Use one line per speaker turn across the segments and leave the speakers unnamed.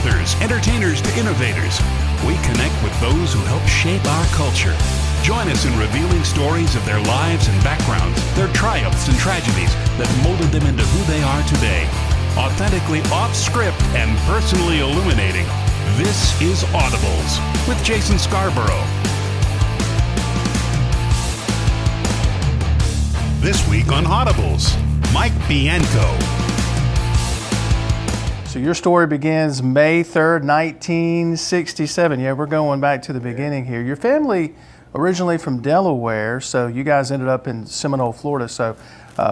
authors, entertainers to innovators, we connect with those who help shape our culture. Join us in revealing stories of their lives and backgrounds, their triumphs and tragedies that molded them into who they are today. Authentically off-script and personally illuminating, this is Audibles with Jason Scarborough. This week on Audibles, Mike Bianco.
So your story begins May 3rd, 1967. Yeah, we're going back to the beginning here. Your family originally from Delaware, so you guys ended up in Seminole, Florida. So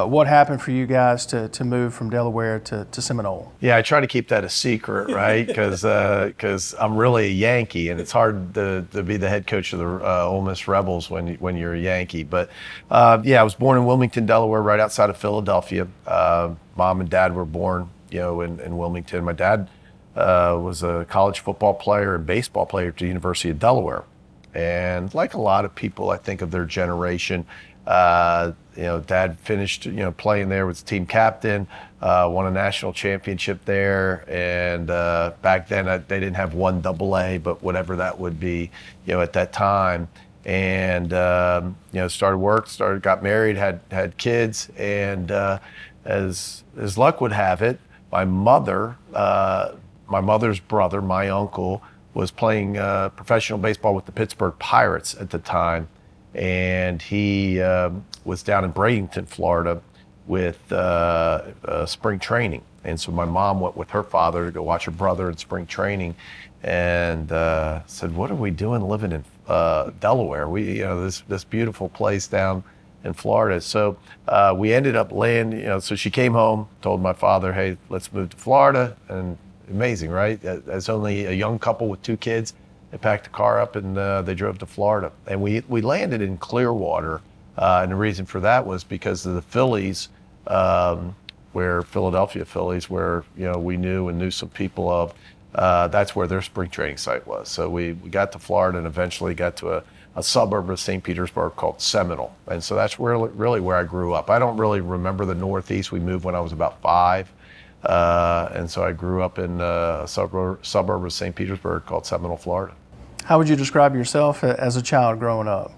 what happened for you guys to move from Delaware to Seminole?
Yeah, I try to keep that a secret, right? Because I'm really a Yankee, and it's hard to be the head coach of the Ole Miss Rebels when you're a Yankee. But yeah, I was born in Wilmington, Delaware, right outside of Philadelphia. Mom and dad were born, in Wilmington. My dad was a college football player and baseball player at the University of Delaware. And like a lot of people, I think of their generation, Dad finished, playing there, was team captain, won a national championship there. And back then they didn't have 1AA, but whatever that would be, at that time. And, started work, got married, had kids. And as luck would have it, my mother's brother, my uncle, was playing professional baseball with the Pittsburgh Pirates at the time. And he was down in Bradenton, Florida with spring training. And so my mom went with her father to go watch her brother in spring training and said, what are we doing living in Delaware? This beautiful place down in Florida. So we ended up landing, so she came home, told my father, hey, let's move to Florida. And amazing, right? As only a young couple with 2 kids, they packed the car up and they drove to Florida. And we landed in Clearwater. And the reason for that was because of the Phillies, Philadelphia Phillies, where we knew some people of. That's where their spring training site was. So we got to Florida and eventually got to a suburb of St. Petersburg called Seminole. And so that's really where I grew up. I don't really remember the Northeast. We moved when I was about 5. And so I grew up in a suburb of St. Petersburg called Seminole, Florida.
How would you describe yourself as a child growing up?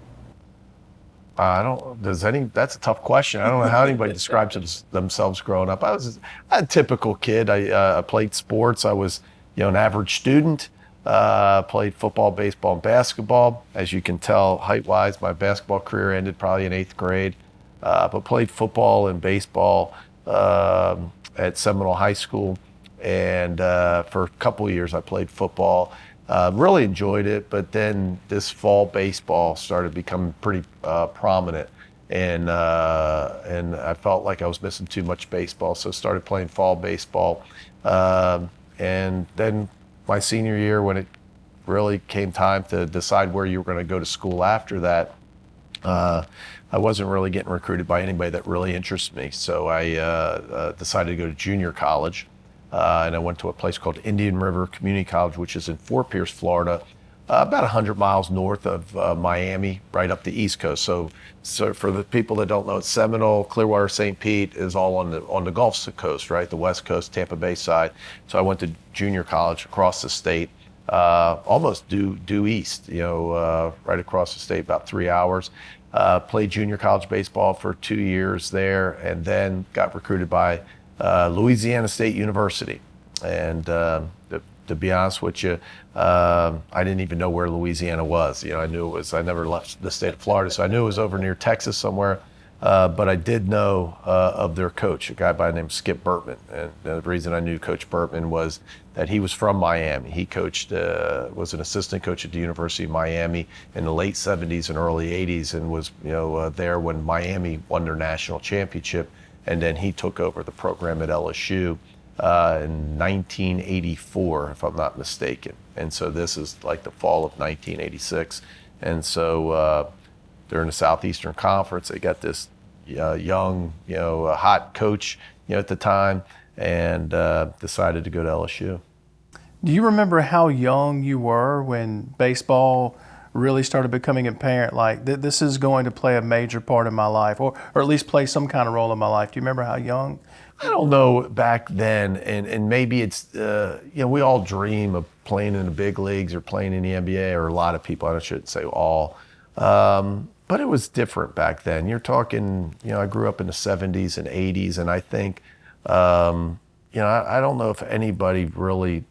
That's a tough question. I don't know how anybody describes themselves growing up. I was a typical kid. I played sports. I was, an average student. Played football, baseball, and basketball. As you can tell, height-wise, my basketball career ended probably in 8th grade. But played football and baseball at Seminole High School. And for a couple of years, I played football. Really enjoyed it, but then this fall baseball started becoming pretty prominent, and I felt like I was missing too much baseball, so started playing fall baseball. And then my senior year, when it really came time to decide where you were going to go to school after that, I wasn't really getting recruited by anybody that really interested me, so I decided to go to junior college. And I went to a place called Indian River Community College, which is in Fort Pierce, Florida, about 100 miles north of Miami, right up the East Coast. So for the people that don't know, it's Seminole, Clearwater, St. Pete is all on the Gulf Coast, right? The West Coast, Tampa Bay side. So I went to junior college across the state, almost due east, right across the state, about 3 hours. Played junior college baseball for 2 years there, and then got recruited by Louisiana State University. And to be honest with you, I didn't even know where Louisiana was. I never left the state of Florida, so I knew it was over near Texas somewhere. But I did know of their coach, a guy by the name of Skip Bertman. And the reason I knew Coach Bertman was that he was from Miami. He was an assistant coach at the University of Miami in the late 70s and early 80s, and was there when Miami won their national championship. And then he took over the program at LSU in 1984, if I'm not mistaken. And so this is like the fall of 1986. And so during the Southeastern Conference, they got this young, hot coach, at the time, and decided to go to LSU.
Do you remember how young you were when baseball really started becoming apparent, like this is going to play a major part in my life, or at least play some kind of role in my life? Do you remember how young?
I don't know back then, and maybe it's, we all dream of playing in the big leagues or playing in the NBA, or a lot of people, I shouldn't say all. But it was different back then. You're talking, I grew up in the 70s and 80s, and I think, I don't know if anybody really,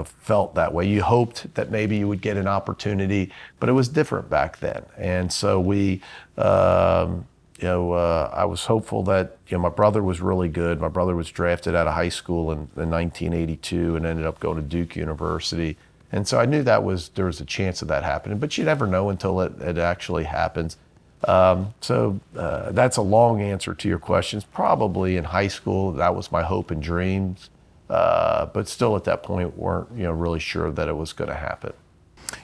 felt that way. You hoped that maybe you would get an opportunity, but it was different back then. And so I was hopeful that, my brother was really good. My brother was drafted out of high school in 1982 and ended up going to Duke University. And so I knew there was a chance of that happening, but you never know until it actually happens. So that's a long answer to your questions. Probably in high school, that was my hope and dreams. But still at that point weren't, really sure that it was going to happen.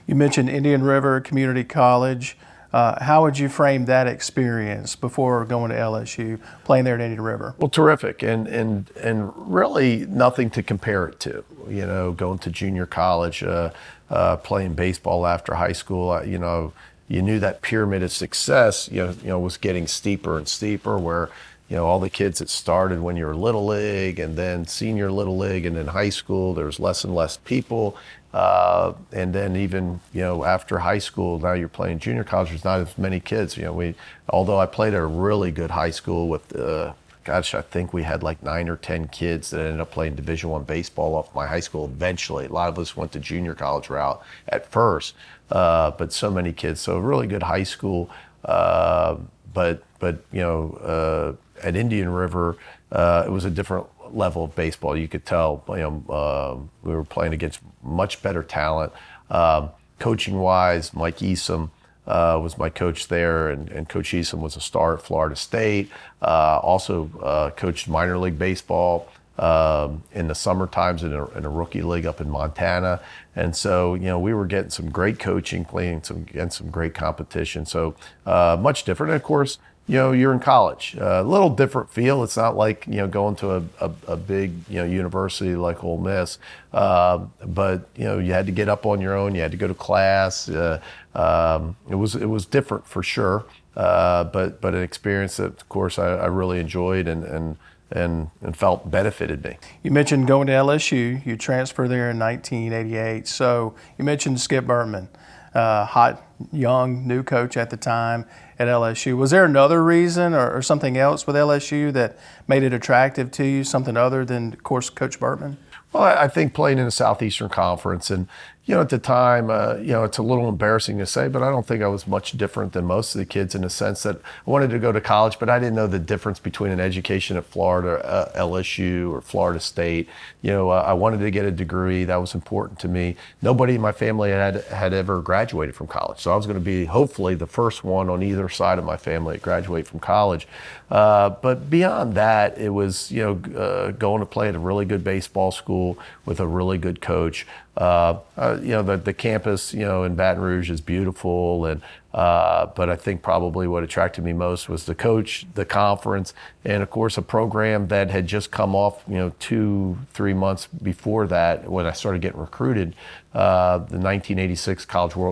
You mentioned Indian River Community College. How would you frame that experience before going to LSU, playing there at Indian River?
Well, terrific, and really nothing to compare it to. Going to junior college, playing baseball after high school. You knew that pyramid of success, was getting steeper and steeper. Where all the kids that started when you were little league, and then senior little league, and then high school, there's less and less people. And then even, after high school, now you're playing junior college, there's not as many kids. Although I played at a really good high school with, I think we had like 9 or 10 kids that ended up playing Division I baseball off my high school eventually. A lot of us went to junior college route at first, but so many kids. So a really good high school. But at Indian River, it was a different level of baseball. You could tell, we were playing against much better talent. Coaching wise, Mike Easom was my coach there, and Coach Easom was a star at Florida State. Also coached minor league baseball in the summer times in a rookie league up in Montana. And so, we were getting some great coaching, playing against some great competition. So much different. And of course, you're in college. A little different feel. It's not like, going to a big, university like Ole Miss. But, you had to get up on your own. You had to go to class. It was different for sure. But an experience that, of course, I really enjoyed and felt benefited me.
You mentioned going to LSU. You transferred there in 1988. So you mentioned Skip Bertman, hot, young, new coach at the time at LSU. Was there another reason or something else with LSU that made it attractive to you, something other than, of course, Coach Bertman?
Well, I think playing in the Southeastern Conference, and at the time, it's a little embarrassing to say, but I don't think I was much different than most of the kids in the sense that I wanted to go to college, but I didn't know the difference between an education at Florida, LSU, or Florida State. I wanted to get a degree. That was important to me. Nobody in my family had ever graduated from college, so I was going to be hopefully the first one on either side of my family to graduate from college. But beyond that, it was going to play at a really good baseball school with a really good coach. The campus, in Baton Rouge is beautiful, and but I think probably what attracted me most was the coach, the conference, and of course a program that had just come off, 2-3 months before that when I started getting recruited, the 1986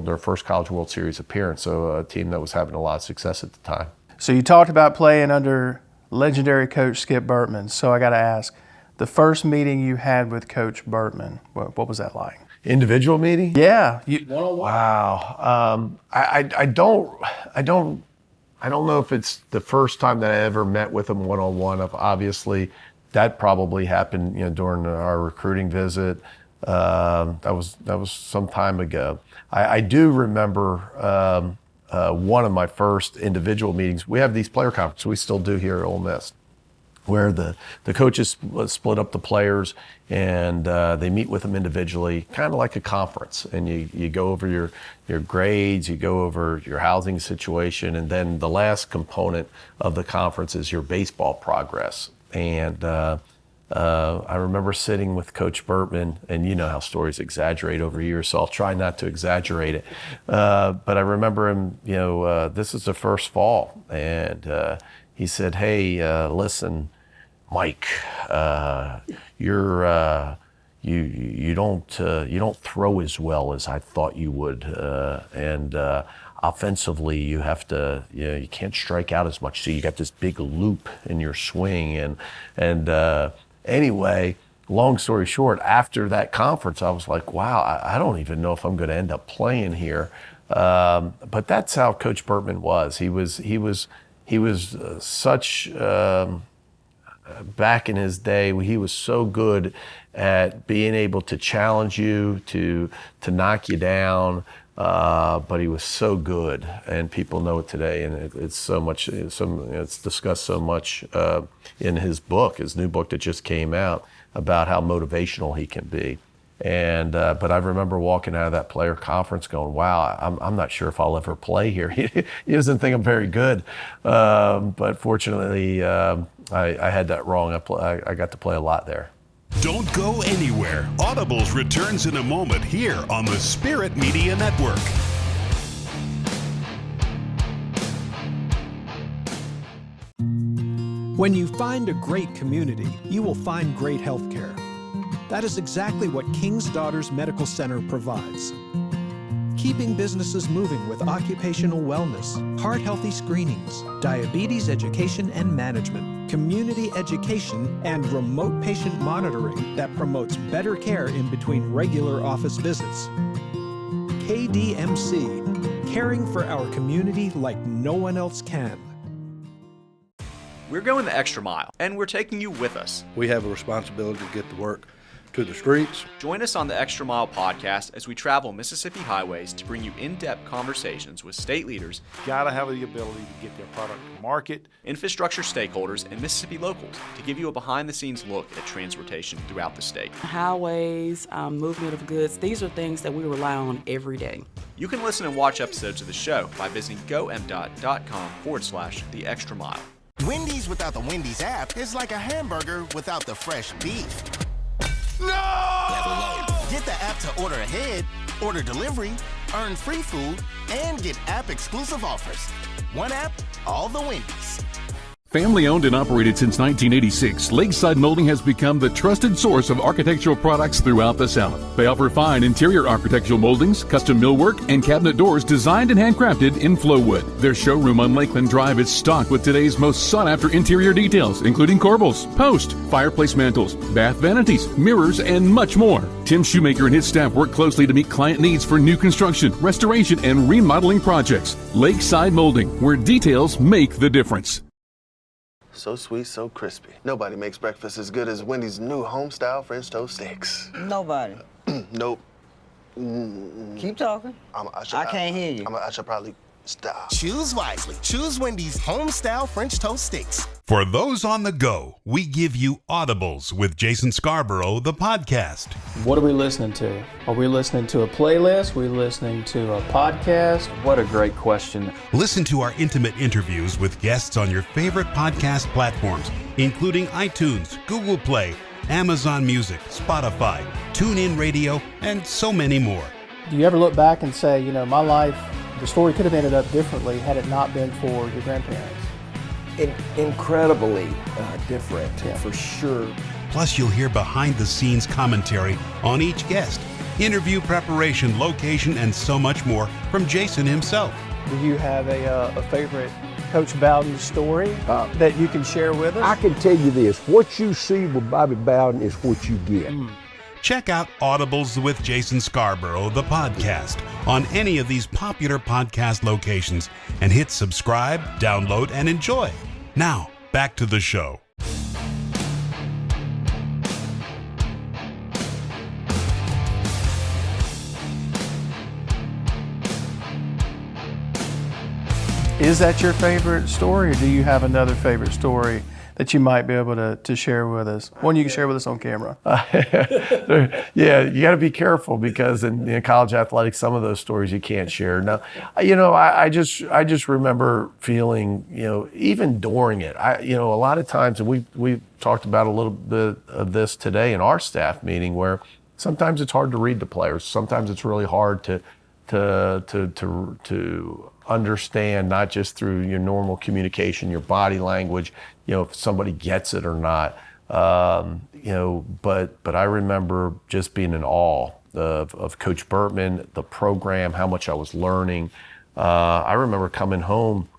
their first College World Series appearance. So a team that was having a lot of success at the time.
So you talked about playing under legendary coach Skip Bertman. So I got to ask, the first meeting you had with Coach Bertman, what was that like?
Individual meeting?
Yeah.
Wow. I don't know if it's the first time that I ever met with him one-on-one. Obviously, that probably happened, during our recruiting visit. That was some time ago. I do remember one of my first individual meetings. We have these player conferences. We still do here at Ole Miss, where the coaches split up the players and they meet with them individually, kind of like a conference. And you go over your grades, you go over your housing situation, and then the last component of the conference is your baseball progress. And I remember sitting with Coach Bertman, and you know how stories exaggerate over years, so I'll try not to exaggerate it. But I remember him, this is the first fall, and he said, "Hey, listen, Mike, you're you don't throw as well as I thought you would, and offensively you have to, you can't strike out as much, so you got this big loop in your swing, and anyway, long story short, after that conference I was like, wow, I don't even know if I'm going to end up playing here, but that's how Coach Bertman was. He was such back in his day, he was so good at being able to challenge you, to knock you down, but he was so good, and people know it today, and it's so much, it's discussed so much in his new book that just came out, about how motivational he can be. And but I remember walking out of that player conference going, wow, I'm not sure if I'll ever play here. He doesn't think I'm very good, but fortunately I had that wrong. I got to play a lot there.
Don't go anywhere. Audibles returns in a moment here on the Spirit Media Network.
When you find a great community, you will find great health care. That is exactly what King's Daughters Medical Center provides. Keeping businesses moving with occupational wellness, heart-healthy screenings, diabetes education and management, community education, and remote patient monitoring that promotes better care in between regular office visits. KDMC, caring for our community like no one else can.
We're going the extra mile, and we're taking you with us.
We have a responsibility to get the work to the streets.
Join us on the Extra Mile podcast as we travel Mississippi highways to bring you in-depth conversations with state leaders,
gotta have the ability to get their product to market,
infrastructure stakeholders, and Mississippi locals to give you a behind-the-scenes look at transportation throughout the state.
Highways, movement of goods, these are things that we rely on every day.
You can listen and watch episodes of the show by visiting gomdot.com/the extra mile.
Wendy's without the Wendy's app is like a hamburger without the fresh beef.
No!
Get the app to order ahead, order delivery, earn free food, and get app-exclusive offers. One app, all the Wendy's.
Family owned and operated since 1986, Lakeside Molding has become the trusted source of architectural products throughout the South. They offer fine interior architectural moldings, custom millwork, and cabinet doors designed and handcrafted in Flowwood. Their showroom on Lakeland Drive is stocked with today's most sought-after interior details, including corbels, post, fireplace mantles, bath vanities, mirrors, and much more. Tim Shoemaker and his staff work closely to meet client needs for new construction, restoration, and remodeling projects. Lakeside Molding, where details make the difference.
So sweet, so crispy. Nobody makes breakfast as good as Wendy's new home-style French toast sticks.
Nobody.
Nope.
Keep talking. I can't hear you.
I should probably stop.
Choose wisely. Choose Wendy's home-style French toast sticks.
For those on the go, we give you Audibles with Jason Scarborough, the podcast.
What are we listening to? Are we listening to a playlist? Are we listening to a podcast?
What a great question.
Listen to our intimate interviews with guests on your favorite podcast platforms, including iTunes, Google Play, Amazon Music, Spotify, TuneIn Radio, and so many more.
Do you ever look back and say, my life, the story could have ended up differently had it not been for your grandparents?
Incredibly different, for sure.
Plus, you'll hear behind-the-scenes commentary on each guest, interview preparation, location, and so much more from Jason himself.
Do you have a favorite Coach Bowden story that you can share with us?
I can tell you this, what you see with Bobby Bowden is what you get.
Check out Audibles with Jason Scarborough, the podcast, on any of these popular podcast locations and hit subscribe, download, and enjoy. Now, back to the show.
Is that your favorite story, or do you have another favorite story that you might be able to share with us? One you can share with us on camera.
Yeah, you got to be careful because in college athletics, some of those stories you can't share. Now, I just remember feeling, even during it, a lot of times, and we talked about a little bit of this today in our staff meeting, where sometimes it's hard to read the players. Sometimes it's really hard to understand, not just through your normal communication, your body language, if somebody gets it or not. But I remember just being in awe of Coach Bertman, the program, how much I was learning. I remember coming home.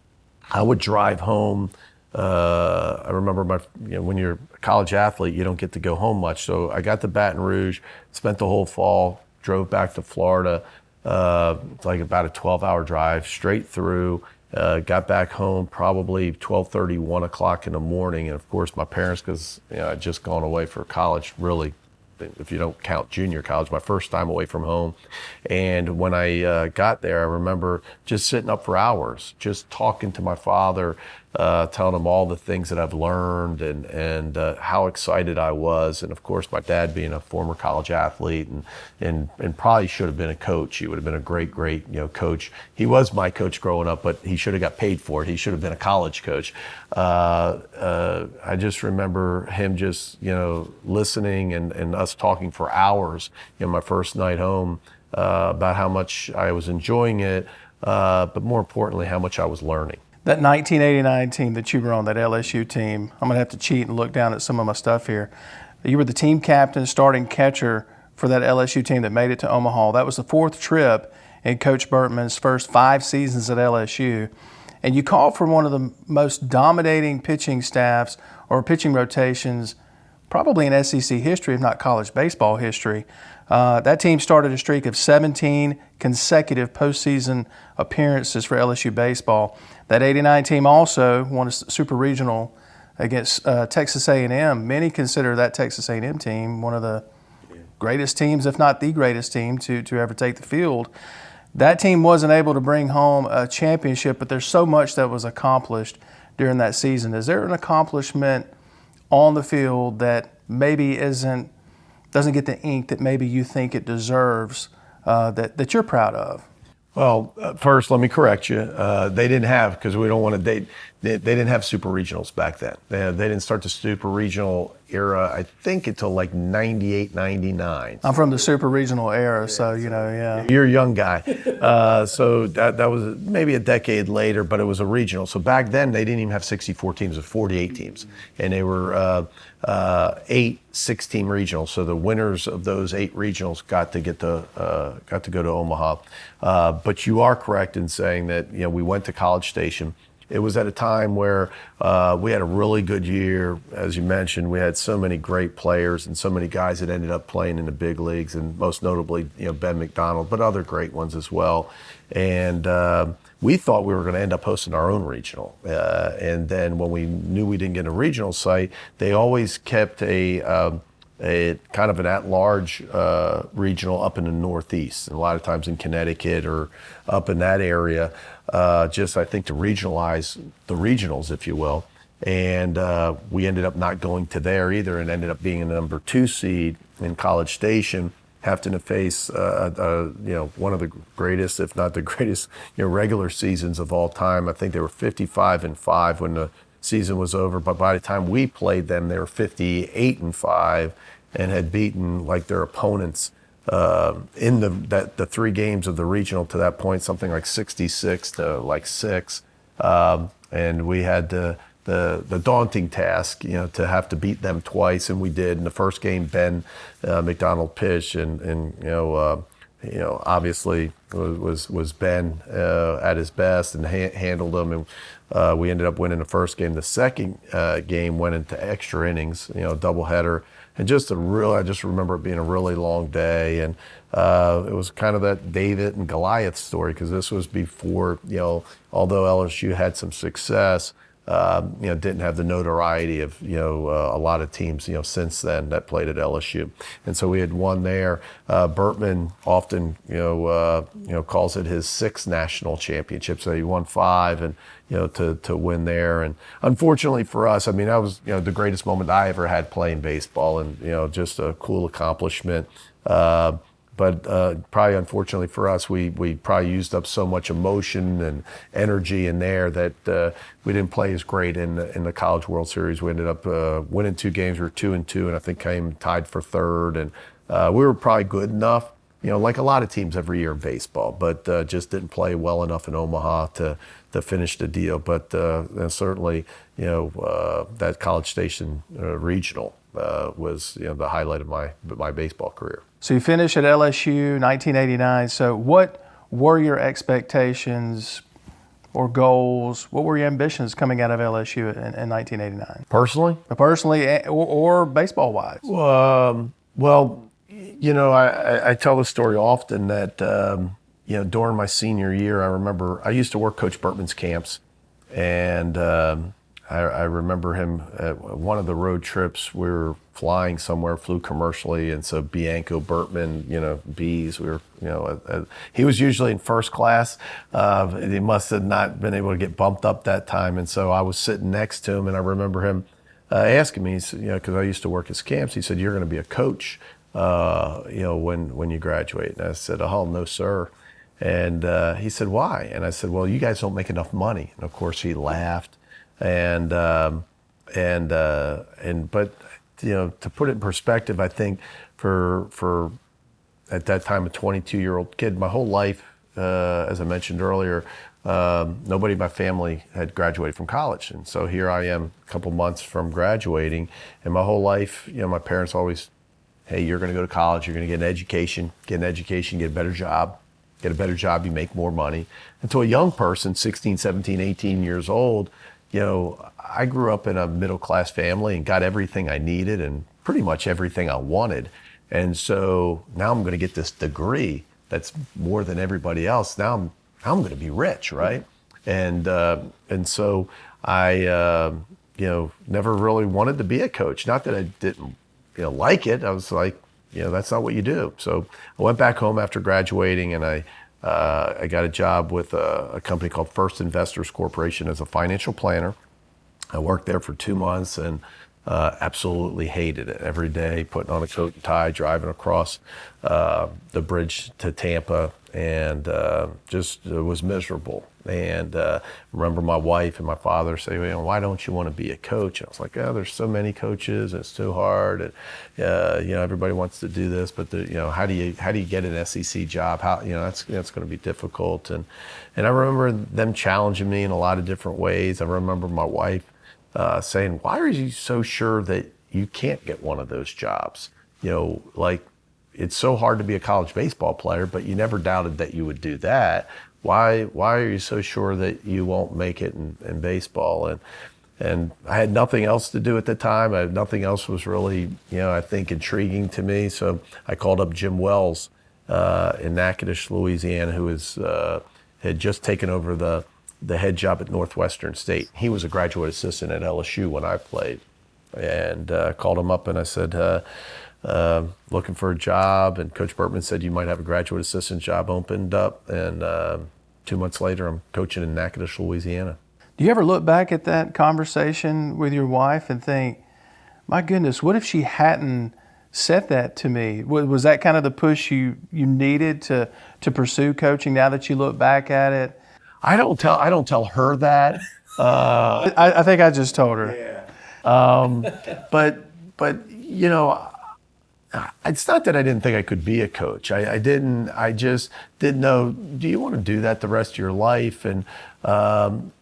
I would drive home. I remember when you're a college athlete, you don't get to go home much. So I got to Baton Rouge, spent the whole fall, drove back to Florida. It's like about a 12-hour drive straight through. Got back home probably 12:30, 1 o'clock in the morning. And of course, my parents, because I'd just gone away for college, really, if you don't count junior college, my first time away from home. And when I got there, I remember just sitting up for hours, just talking to my father, telling him all the things that I've learned and how excited I was. And of course, my dad being a former college athlete and probably should have been a coach. He would have been a great coach. He was my coach growing up, but he should have got paid for it. He should have been a college coach. I just remember him just listening and us talking for hours my first night home about how much I was enjoying it, but more importantly, how much I was learning.
That 1989 team that you were on, that LSU team, I'm going to have to cheat and look down at some of my stuff here. You were the team captain, starting catcher for that LSU team that made it to Omaha. That was the fourth trip in Coach Bertman's first 5 seasons at LSU. And you called for one of the most dominating pitching staffs or pitching rotations probably in SEC history, if not college baseball history. That team started a streak of 17 consecutive postseason appearances for LSU baseball. That 89 team also won a super regional against Texas A&M. Many consider that Texas A&M team one of the greatest teams, if not the greatest team, to ever take the field. That team wasn't able to bring home a championship, but there's so much that was accomplished during that season. Is there an accomplishment on the field that maybe doesn't get the ink that maybe you think it deserves, that you're proud of?
Well, first, let me correct you. They didn't have, because we don't want to date, they didn't have super regionals back then. They didn't start the super regional era, I think, until like 98, 99.
I'm from the super regional era, so, yeah.
You're a young guy. So that was maybe a decade later, but it was a regional. So back then, they didn't even have 64 teams, it was 48 teams. And they were 8 6-team regionals. So the winners of those 8 regionals got to go to Omaha. But you are correct in saying that we went to College Station. It was at a time where we had a really good year. As you mentioned, we had so many great players and so many guys that ended up playing in the big leagues, and most notably, Ben McDonald, but other great ones as well. And we thought we were going to end up hosting our own regional. And then when we knew we didn't get a regional site, they always kept a kind of an at-large regional up in the Northeast, and a lot of times in Connecticut or up in that area, just I think to regionalize the regionals, if you will. And we ended up not going to there either, and ended up being a number 2 seed in College Station, having to face one of the greatest, if not the greatest, regular seasons of all time. I think they were 55-5 when the season was over, but by the time we played them, they were 58-5 and had beaten like their opponents in the 3 games of the regional to that point, something like 66 to like 6, and we had the daunting task, to have to beat them twice, and we did. In the first game, Ben McDonald pitched, and obviously was Ben at his best and handled them, and we ended up winning the first game. The second game went into extra innings, doubleheader, and I just remember it being a really long day, and it was kind of that David and Goliath story, because this was before, although LSU had some success, didn't have the notoriety of, a lot of teams, since then that played at LSU. And so we had won there. Bertman often, calls it his 6th national championship. So he won 5 and, to win there. And unfortunately for us, I mean, that was, the greatest moment I ever had playing baseball, and, just a cool accomplishment. But probably, unfortunately for us, we probably used up so much emotion and energy in there that we didn't play as great in the College World Series. We ended up winning 2 games. We were 2-2, and I think came tied for 3rd. And we were probably good enough, like a lot of teams every year in baseball, but just didn't play well enough in Omaha to finish the deal. But certainly, that College Station regional was the highlight of my baseball career.
So you finished at LSU 1989. So what were your expectations or goals? What were your ambitions coming out of LSU in 1989?
Personally?
Personally or baseball-wise?
Well, I tell the story often that, during my senior year, I remember I used to work Coach Bertman's camps, and I remember him at one of the road trips. We were flying somewhere, flew commercially, and so Bianco, Bertman, B's, we were, he was usually in first class. He must have not been able to get bumped up that time, and so I was sitting next to him, and I remember him asking me, because I used to work his camps, he said, "You're going to be a coach, when you graduate." And I said, "Oh, no, sir." And he said, "Why?" And I said, "Well, you guys don't make enough money." And of course he laughed. But to put it in perspective, I think for at that time a 22-year-old kid, my whole life, as I mentioned earlier, nobody in my family had graduated from college, and so here I am, a couple months from graduating, and my whole life, my parents always, "Hey, you're going to go to college, you're going to get an education, get a better job. Get a better job, you make more money." And to a young person, 16, 17, 18 years old, I grew up in a middle-class family and got everything I needed and pretty much everything I wanted. And so now I'm going to get this degree that's more than everybody else. Now I'm going to be rich, right? And so I, never really wanted to be a coach. Not that I didn't, like it. I was like, that's not what you do. So I went back home after graduating, and I got a job with a company called First Investors Corporation as a financial planner. I worked there for 2 months and absolutely hated it. Every day, putting on a coat and tie, driving across the bridge to Tampa, and just was miserable. And remember my wife and my father say, "Why don't you want to be a coach?" And I was like, "Oh, there's so many coaches, and it's too hard, and everybody wants to do this, but how do you get an SEC job? How that's going to be difficult." And I remember them challenging me in a lot of different ways. I remember my wife saying, "Why are you so sure that you can't get one of those jobs? It's so hard to be a college baseball player, but you never doubted that you would do that. Why are you so sure that you won't make it in baseball?" And I had nothing else to do at the time. Nothing else was really, I think, intriguing to me. So I called up Jim Wells in Natchitoches, Louisiana, who had just taken over the head job at Northwestern State. He was a graduate assistant at LSU when I played. And called him up and I said, looking for a job, and Coach Bertman said you might have a graduate assistant job opened up, and 2 months later I'm coaching in Natchitoches, Louisiana.
Do you ever look back at that conversation with your wife and think, my goodness, what if she hadn't said that to me? Was that kind of the push you needed to pursue coaching now that you look back at it?
I don't tell her that.
I think I just told her.
Yeah. But it's not that I didn't think I could be a coach. I just didn't know, do you want to do that the rest of your life? And,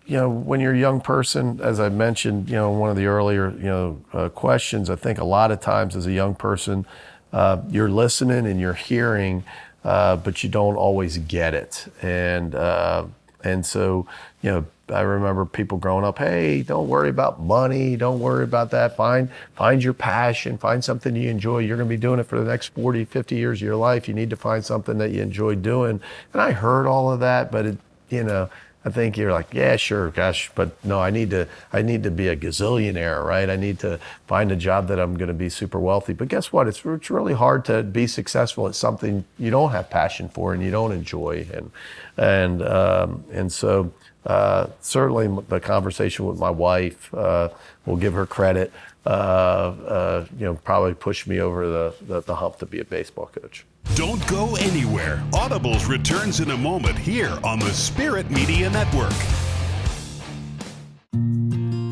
when you're a young person, as I mentioned, one of the earlier, questions, I think a lot of times as a young person, you're listening and you're hearing, but you don't always get it. And so, I remember people growing up, "Hey, don't worry about money. Don't worry about that. Find your passion. Find something you enjoy. You're going to be doing it for the next 40, 50 years of your life. You need to find something that you enjoy doing." And I heard all of that, but I think you're like, "Yeah, sure, gosh, but no, I need to be a gazillionaire, right? I need to find a job that I'm going to be super wealthy." But guess what? It's really hard to be successful at something you don't have passion for and you don't enjoy. And so certainly the conversation with my wife, will give her credit, probably pushed me over the hump to be a baseball coach.
Don't go anywhere. Audibles returns in a moment here on the Spirit Media Network.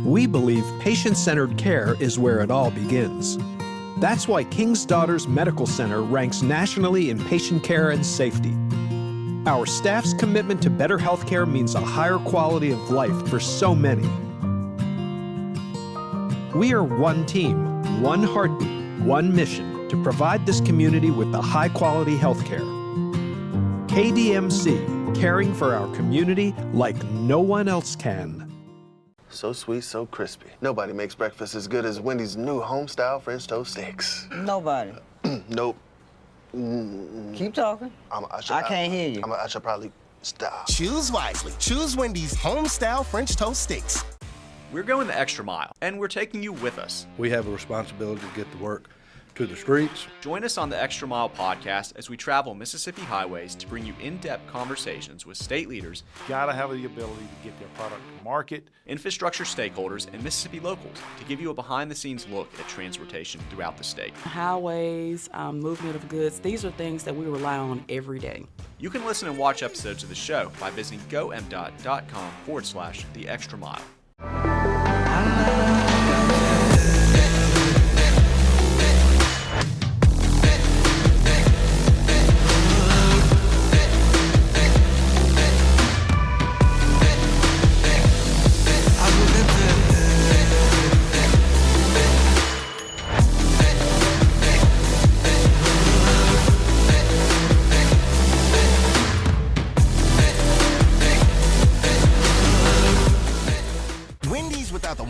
We believe patient-centered care is where it all begins. That's why King's Daughters Medical Center ranks nationally in patient care and safety. Our staff's commitment to better healthcare means a higher quality of life for so many. We are one team, one heartbeat, one mission to provide this community with the high-quality health care. KDMC, caring for our community like no one else can.
So sweet, so crispy. Nobody makes breakfast as good as Wendy's new home-style French toast sticks.
Nobody.
Nope.
Keep talking. I can't hear you.
I should probably stop.
Choose wisely. Choose Wendy's home-style French toast sticks.
We're going the extra mile, and we're taking you with us.
We have a responsibility to get the work to the streets.
Join us on the Extra Mile podcast as we travel Mississippi highways to bring you in-depth conversations with state leaders.
Got to have the ability to get their product to market.
Infrastructure stakeholders and Mississippi locals to give you a behind-the-scenes look at transportation throughout the state.
Highways, movement of goods, these are things that we rely on every day.
You can listen and watch episodes of the show by visiting gomdot.com/the extra mile.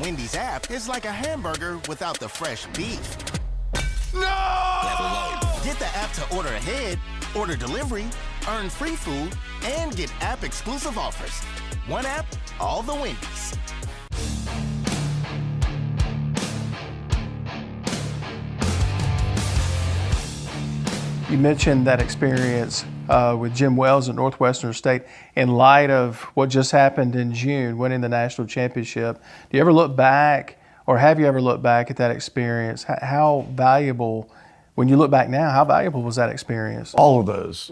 Wendy's app is like a hamburger without the fresh beef. No! Get the app to order ahead, order delivery, earn free food, and get app-exclusive offers. One app, all the Wendy's.
You mentioned that experience with Jim Wells at Northwestern State in light of what just happened in June, winning the national championship. Do you ever look back, or have you ever looked back at that experience? How valuable, when you look back now, how valuable was that experience?
All of those,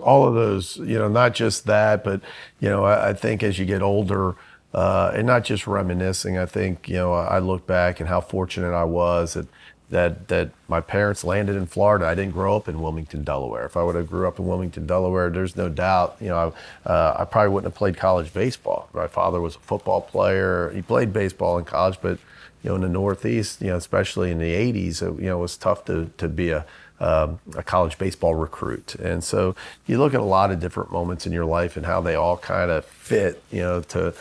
not just that, but, I think as you get older, and not just reminiscing, I think, I look back and how fortunate I was that my parents landed in Florida. I didn't grow up in Wilmington, Delaware. If I would have grew up in Wilmington, Delaware, there's no doubt, I probably wouldn't have played college baseball. My father was a football player. He played baseball in college, but, in the Northeast, especially in the 80s, it was tough to be a college baseball recruit. And so you look at a lot of different moments in your life and how they all kind of fit, to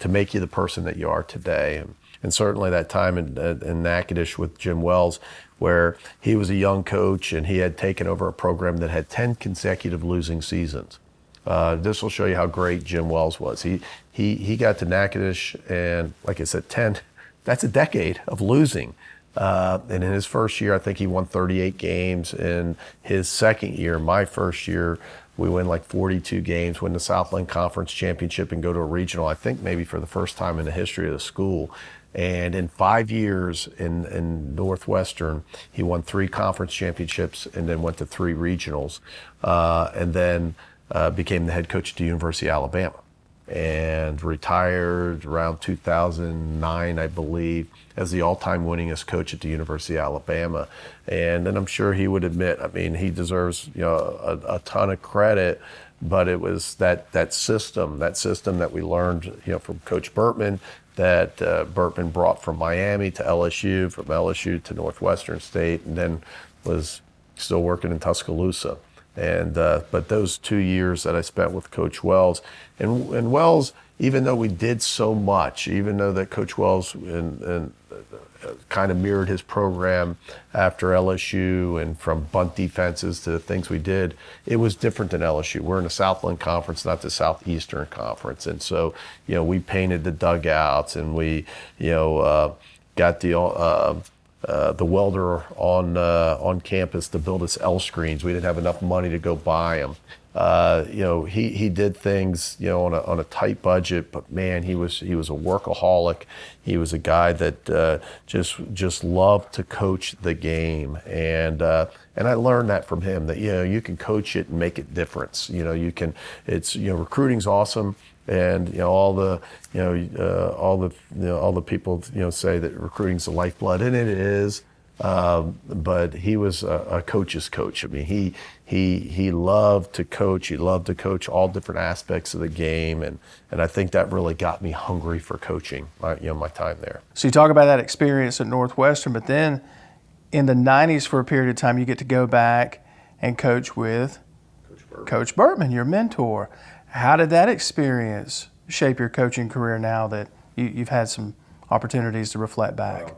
make you the person that you are today. And certainly that time in Natchitoches with Jim Wells, where he was a young coach and he had taken over a program that had 10 consecutive losing seasons. This will show you how great Jim Wells was. He got to Natchitoches, and like I said, 10, that's a decade of losing. And in his first year, I think he won 38 games. In his second year, my first year, we win like 42 games, win the Southland Conference Championship, and go to a regional, I think maybe for the first time in the history of the school. And in 5 years in Northwestern, he won 3 conference championships and then went to 3 regionals, and then became the head coach at the University of Alabama, and retired around 2009, I believe, as the all-time winningest coach at the University of Alabama. And then I'm sure he would admit, he deserves a ton of credit, but it was that system that we learned from Coach Bertman, that Bertman brought from Miami to LSU, from LSU to Northwestern State, and then was still working in Tuscaloosa. And but those 2 years that I spent with Coach Wells, and Wells, even though we did so much, even though that Coach Wells kind of mirrored his program after LSU, and from bunt defenses to the things we did, it was different than LSU. We're in the Southland Conference, not the Southeastern Conference. And so, we painted the dugouts, and we, got the welder on campus to build us L screens. We didn't have enough money to go buy them. He did things, on a tight budget, but man, he was a workaholic. He was a guy that just loved to coach the game, and I learned that from him, that you can coach it and make a difference. Recruiting's awesome. And all the people say that recruiting's the lifeblood, and it is. but he was a coach's coach. I mean, he loved to coach. He loved to coach all different aspects of the game, and I think that really got me hungry for coaching. My time there.
So you talk about that experience at Northwestern, but then in the 90s for a period of time, you get to go back and coach with Coach Bertman, your mentor. How did that experience shape your coaching career now that you've had some opportunities to reflect back?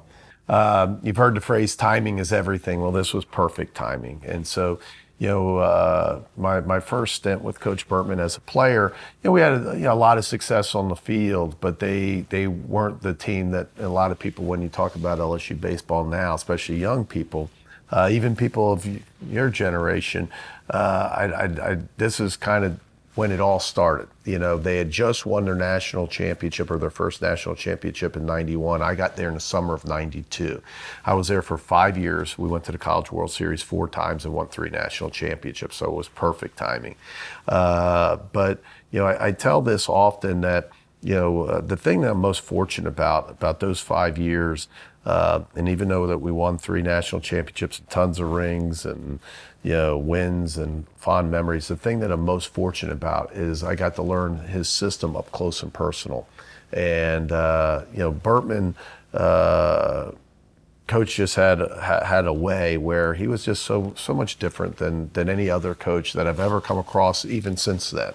You've heard the phrase timing is everything. Well, this was perfect timing. And so, my first stint with Coach Bertman as a player, we had a lot of success on the field, but they weren't the team that a lot of people, when you talk about LSU baseball now, especially young people, even people of your generation, this is kind of when it all started. They had just won their national championship, or their first national championship, in '91. I got there in the summer of '92. I was there for 5 years. We went to the College World Series 4 times and won 3 national championships, so it was perfect timing. But I tell this often that the thing that I'm most fortunate about those 5 years, and even though that we won 3 national championships and tons of rings and wins and fond memories, the thing that I'm most fortunate about is I got to learn his system up close and personal. And Bertman, coach just had a way where he was just so much different than any other coach that I've ever come across, even since then.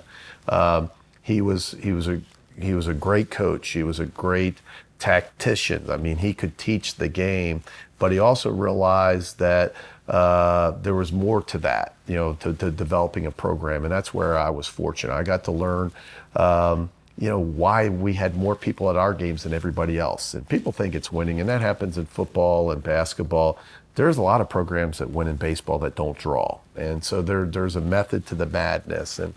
He was a great coach. He was a great tactician. I mean, he could teach the game, but he also realized that there was more to that, to developing a program. And that's where I was fortunate. I got to learn, why we had more people at our games than everybody else. And people think it's winning, and that happens in football and basketball. There's a lot of programs that win in baseball that don't draw. And so there's a method to the madness. And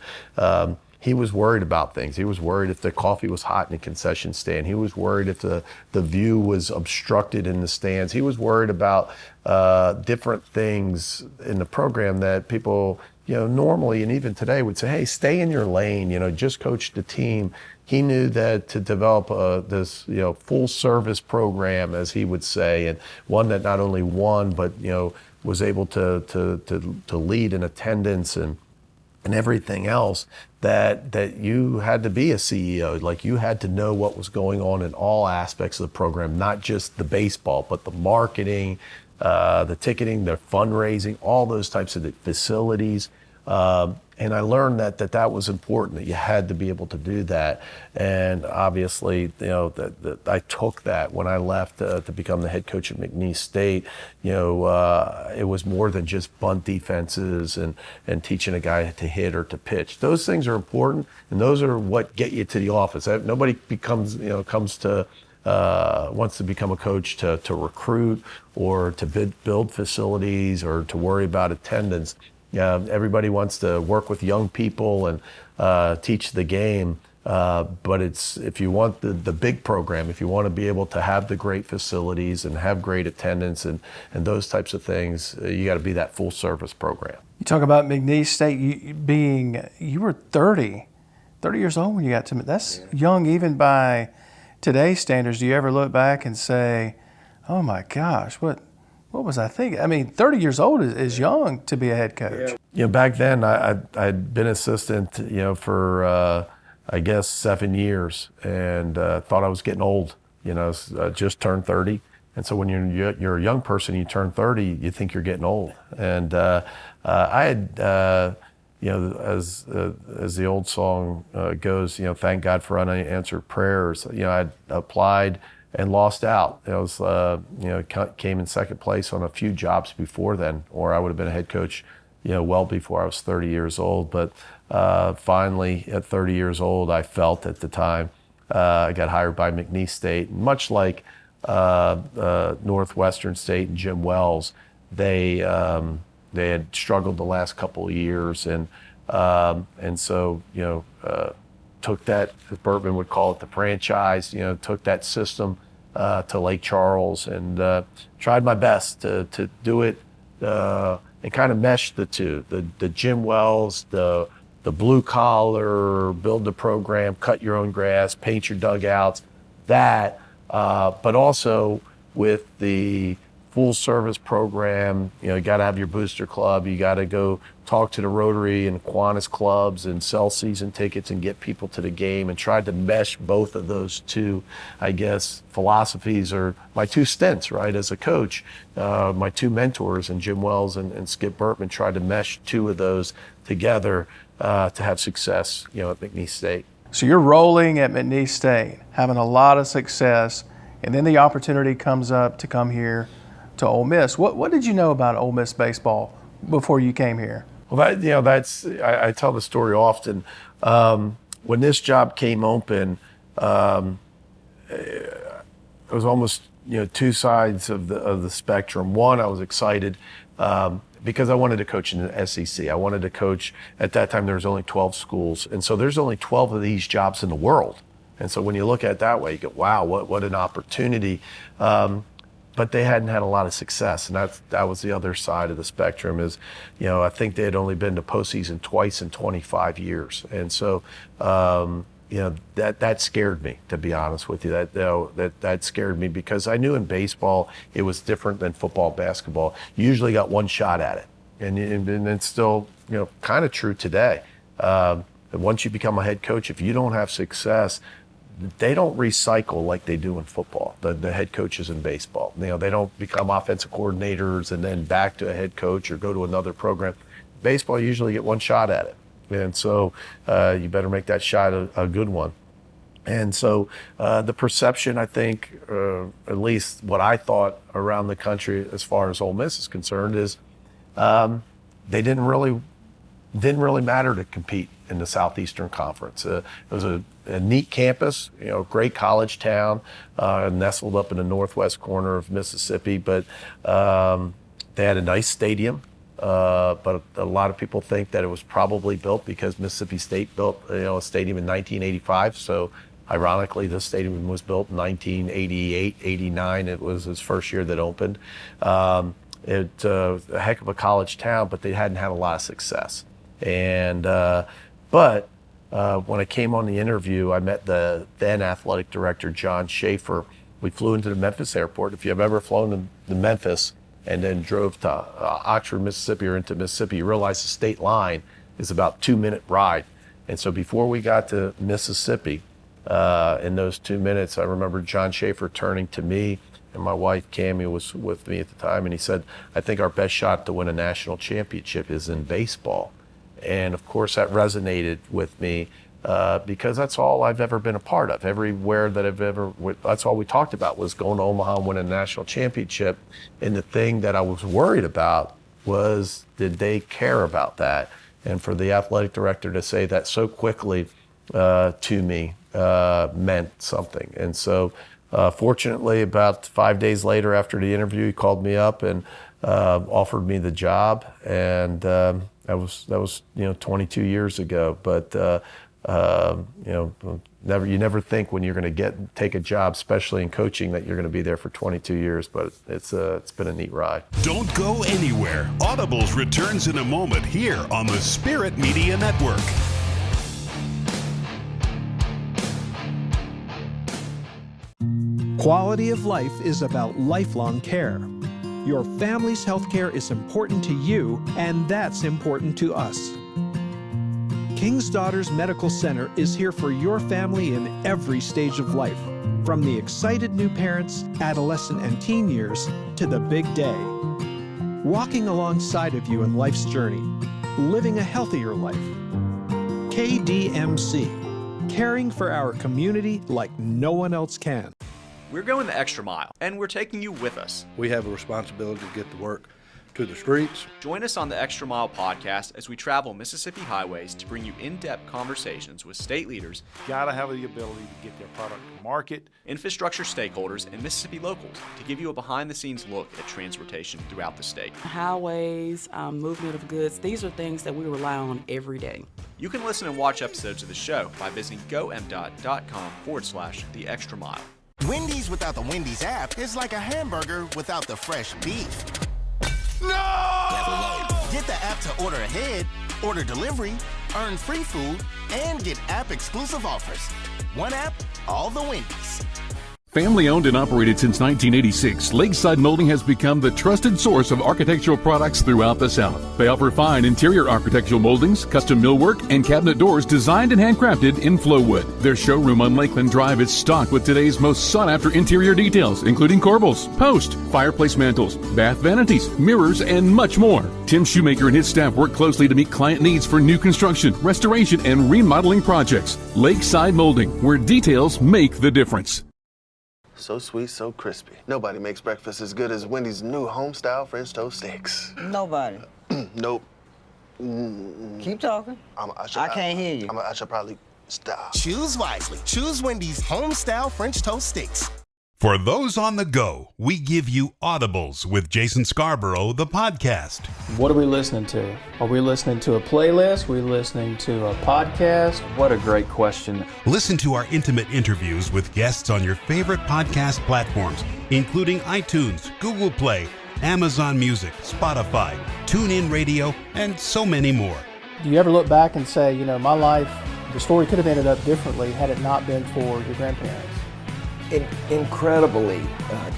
he was worried about things. He was worried if the coffee was hot in the concession stand. He was worried if the view was obstructed in the stands. He was worried about different things in the program that people, normally and even today would say, hey, stay in your lane, just coach the team. He knew that to develop this, full service program, as he would say, and one that not only won, but, was able to lead in attendance and everything else, that you had to be a CEO. Like, you had to know what was going on in all aspects of the program, not just the baseball, but the marketing, the ticketing, the fundraising, all those types of facilities. And I learned that was important, that you had to be able to do that. And obviously, that I took that when I left to become the head coach at McNeese State. It was more than just bunt defenses and teaching a guy to hit or to pitch. Those things are important, and those are what get you to the office. Nobody wants to become a coach to recruit or to build facilities or to worry about attendance. Everybody wants to work with young people and teach the game, but if you want the big program, if you want to be able to have the great facilities and have great attendance and those types of things, you got to be that full service program.
You talk about McNeese State you were 30 years old when you got to me. That's young even by today's standards. Do you ever look back and say, oh my gosh, what was I thinking? I mean, 30 years old is young to be a head coach.
Back then I'd been assistant, for I guess 7 years, and thought I was getting old. Just turned 30, and so when you're a young person, you turn 30, you think you're getting old. And I had, as the old song goes, thank God for unanswered prayers. I'd applied and lost out. I was, came in second place on a few jobs before then, or I would have been a head coach, well before I was 30 years old. But finally, at 30 years old, I felt at the time, I got hired by McNeese State. Much like Northwestern State and Jim Wells, they had struggled the last couple of years, and so took that, as Bertman would call it, the franchise. Took that system to Lake Charles and tried my best to do it and kind of mesh the two. The Jim Wells, the blue collar, build the program, cut your own grass, paint your dugouts, but also with the full service program. You got to have your booster club. You got to go talk to the Rotary and Kiwanis clubs and sell season tickets and get people to the game, and tried to mesh both of those two, I guess, philosophies, or my two stints, right, as a coach. My two mentors, and Jim Wells and Skip Bertman, tried to mesh two of those together to have success, at McNeese State.
So you're rolling at McNeese State, having a lot of success, and then the opportunity comes up to come here to Ole Miss. What did you know about Ole Miss baseball before you came here?
Well, I tell the story often. When this job came open, it was almost two sides of the spectrum. One, I was excited because I wanted to coach in the SEC. I wanted to coach. At that time, there was only 12 schools, and so there's only 12 of these jobs in the world. And so when you look at it that way, you go, wow, what an opportunity. But they hadn't had a lot of success, and that was the other side of the spectrum. Is, I think they had only been to postseason twice in 25 years, and so that scared me, to be honest with you. That scared me because I knew in baseball it was different than football, basketball. You usually got one shot at it, and it's still kind of true today. Once you become a head coach, if you don't have success, they don't recycle like they do in football, the head coaches in baseball. They don't become offensive coordinators and then back to a head coach or go to another program. Baseball, you usually get one shot at it. And so you better make that shot a good one. And so the perception, I think, at least what I thought around the country as far as Ole Miss is concerned, is they didn't really matter to compete in the Southeastern Conference. It was a neat campus, great college town, nestled up in the northwest corner of Mississippi, but they had a nice stadium. But a lot of people think that it was probably built because Mississippi State built a stadium in 1985. So ironically, this stadium was built in 1988, 89. It was its first year that opened. It's a heck of a college town, but they hadn't had a lot of success. And but when I came on the interview, I met the then athletic director, John Schaefer. We flew into the Memphis airport. If you've ever flown to Memphis and then drove to Oxford, Mississippi, or into Mississippi, you realize the state line is about 2-minute ride. And so before we got to Mississippi, in those 2 minutes, I remember John Schaefer turning to me, and my wife, Cammie, was with me at the time, and he said, I think our best shot to win a national championship is in baseball. And of course that resonated with me because that's all I've ever been a part of. Everywhere that I've ever, that's all we talked about was going to Omaha and winning a national championship. And the thing that I was worried about was, did they care about that? And for the athletic director to say that so quickly to me meant something. And so fortunately, about 5 days later after the interview, he called me up and offered me the job. And that was 22 years ago. But you never think when you're going to take a job, especially in coaching, that you're going to be there for 22 years. But it's been a neat ride.
Don't go anywhere. Audibles returns in a moment here on the Spirit Media Network.
Quality of life is about lifelong care. Your family's health care is important to you, and that's important to us. King's Daughters Medical Center is here for your family in every stage of life, from the excited new parents, adolescent and teen years, to the big day. Walking alongside of you in life's journey, living a healthier life. KDMC, caring for our community like no one else can.
We're going the extra mile, and we're taking you with us.
We have a responsibility to get the work to the streets.
Join us on the Extra Mile podcast as we travel Mississippi highways to bring you in-depth conversations with state leaders.
Got to have the ability to get their product to market.
Infrastructure stakeholders and Mississippi locals to give you a behind-the-scenes look at transportation throughout the state.
Highways, movement of goods, these are things that we rely on every day.
You can listen and watch episodes of the show by visiting gomdot.com/the extra mile.
Wendy's without the Wendy's app is like a hamburger without the fresh beef.
No!
Get the app to order ahead, order delivery, earn free food, and get app-exclusive offers. One app, all the Wendy's.
Family owned and operated since 1986, Lakeside Molding has become the trusted source of architectural products throughout the South. They offer fine interior architectural moldings, custom millwork, and cabinet doors designed and handcrafted in Flowwood. Their showroom on Lakeland Drive is stocked with today's most sought-after interior details, including corbels, post, fireplace mantles, bath vanities, mirrors, and much more. Tim Shoemaker and his staff work closely to meet client needs for new construction, restoration, and remodeling projects. Lakeside Molding, where details make the difference.
So sweet, so crispy. Nobody makes breakfast as good as Wendy's new home-style French toast sticks.
Nobody.
Nope.
Keep talking. I can't hear you.
I should probably stop.
Choose wisely. Choose Wendy's home-style French toast sticks.
For those on the go, we give you Audibles with Jason Scarborough, the podcast.
What are we listening to? Are we listening to a playlist? Are we listening to a podcast?
What a great question.
Listen to our intimate interviews with guests on your favorite podcast platforms, including iTunes, Google Play, Amazon Music, Spotify, TuneIn Radio, and so many more.
Do you ever look back and say, my life, the story could have ended up differently had it not been for your grandparents?
Incredibly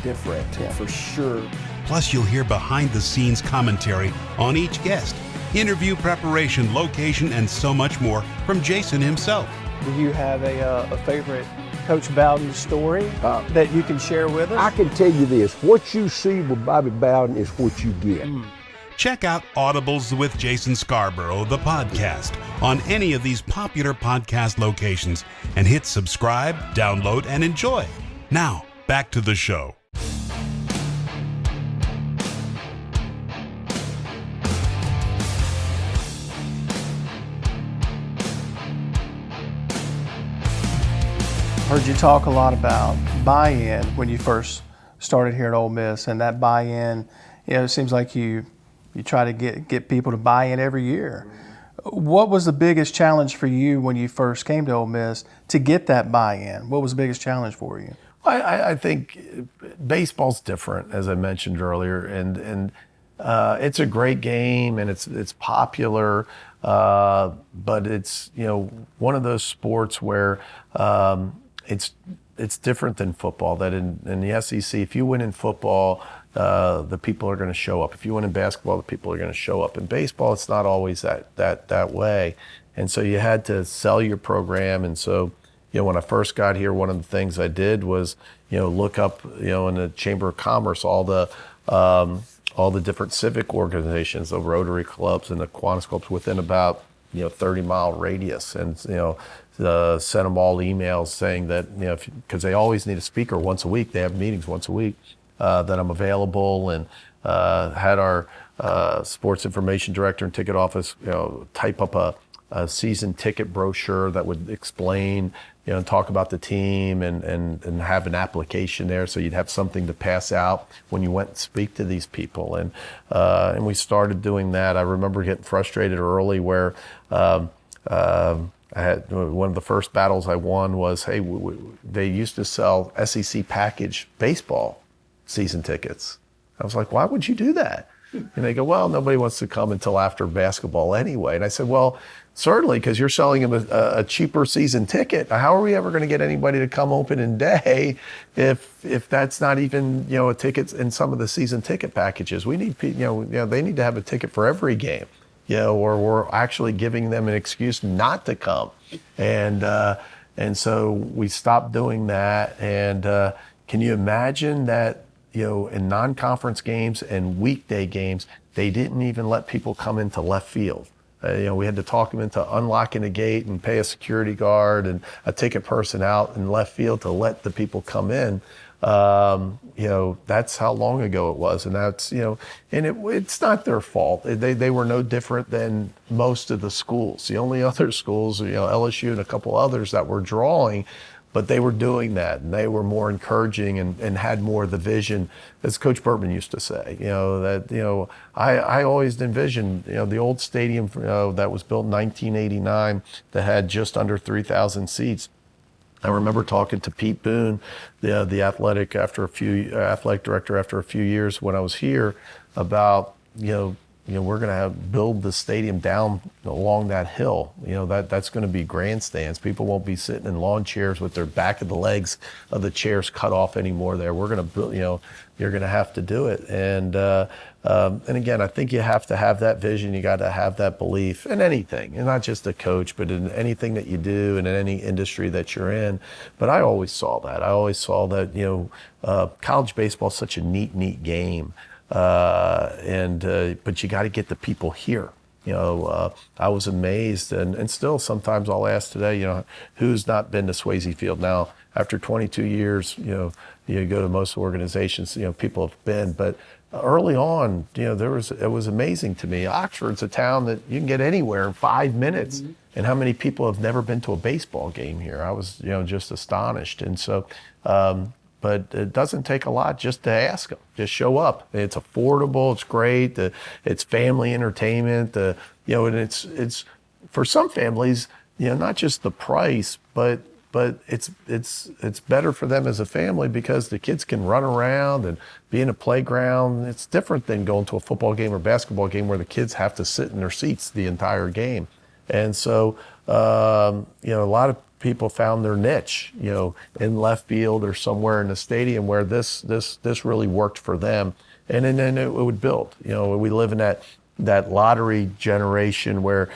different, for sure.
Plus, you'll hear behind-the-scenes commentary on each guest, interview preparation, location, and so much more from Jason himself.
Do you have a favorite Coach Bowden story that you can share with us?
I can tell you this, what you see with Bobby Bowden is what you get.
Check out Audibles with Jason Scarborough, the podcast, on any of these popular podcast locations and hit subscribe, download, and enjoy. Now, back to the show.
Heard you talk a lot about buy-in when you first started here at Ole Miss, and that buy-in, it seems like you try to get people to buy in every year. What was the biggest challenge for you when you first came to Ole Miss to get that buy-in? What was the biggest challenge for you?
I think baseball's different, as I mentioned earlier, and it's a great game and it's popular, but it's one of those sports where it's different than football. That in the SEC, if you win in football, the people are going to show up. If you win in basketball, the people are going to show up. In baseball, it's not always that way. And so you had to sell your program. And so, when I first got here, one of the things I did was, look up, in the Chamber of Commerce, all the different civic organizations, the Rotary clubs and the Kiwanis clubs within about, 30-mile radius. And, sent them all emails saying that, because they always need a speaker once a week. They have meetings once a week. That I'm available, and had our sports information director and ticket office, type up a season ticket brochure that would explain, and talk about the team and have an application there, so you'd have something to pass out when you went and speak to these people. And we started doing that. I remember getting frustrated early where I had one of the first battles I won was, hey, they used to sell SEC package baseball season tickets. I was like, why would you do that? And they go, well, nobody wants to come until after basketball anyway. And I said, well, certainly, because you're selling them a cheaper season ticket. How are we ever going to get anybody to come opening day if that's not even, a ticket in some of the season ticket packages? We need, they need to have a ticket for every game, or we're actually giving them an excuse not to come. And so we stopped doing that. And can you imagine that, in non-conference games and weekday games, they didn't even let people come into left field. We had to talk them into unlocking a gate and pay a security guard and a ticket person out in left field to let the people come in. That's how long ago it was. And that's, and it's not their fault. They were no different than most of the schools. The only other schools, LSU and a couple others that were drawing, but they were doing that, and they were more encouraging and had more of the vision, as Coach Bertman used to say. I always envisioned, the old stadium that was built in 1989 that had just under 3,000 seats. I remember talking to Pete Boone, the athletic director after a few years when I was here, about we're going to build the stadium down along that hill. That's going to be grandstands. People won't be sitting in lawn chairs with their back of the legs of the chairs cut off anymore there. We're going to build, you're going to have to do it. And again, I think you have to have that vision. You got to have that belief in anything, and not just a coach, but in anything that you do and in any industry that you're in. But I always saw that. I always saw that, college baseball is such a neat game. But you got to get the people here. I was amazed, and still sometimes I'll ask today, who's not been to Swayze Field? Now, after 22 years, you go to most organizations, people have been, but early on, it was amazing to me. Oxford's a town that you can get anywhere in 5 minutes. Mm-hmm. And how many people have never been to a baseball game here? I was, just astonished. And so, but it doesn't take a lot just to ask them. Just show up. It's affordable. It's great. It's family entertainment. And it's for some families, not just the price, but it's better for them as a family because the kids can run around and be in a playground. It's different than going to a football game or basketball game where the kids have to sit in their seats the entire game. And so, a lot of people found their niche, in left field or somewhere in the stadium where this really worked for them. And then it would build. We live in that lottery generation where,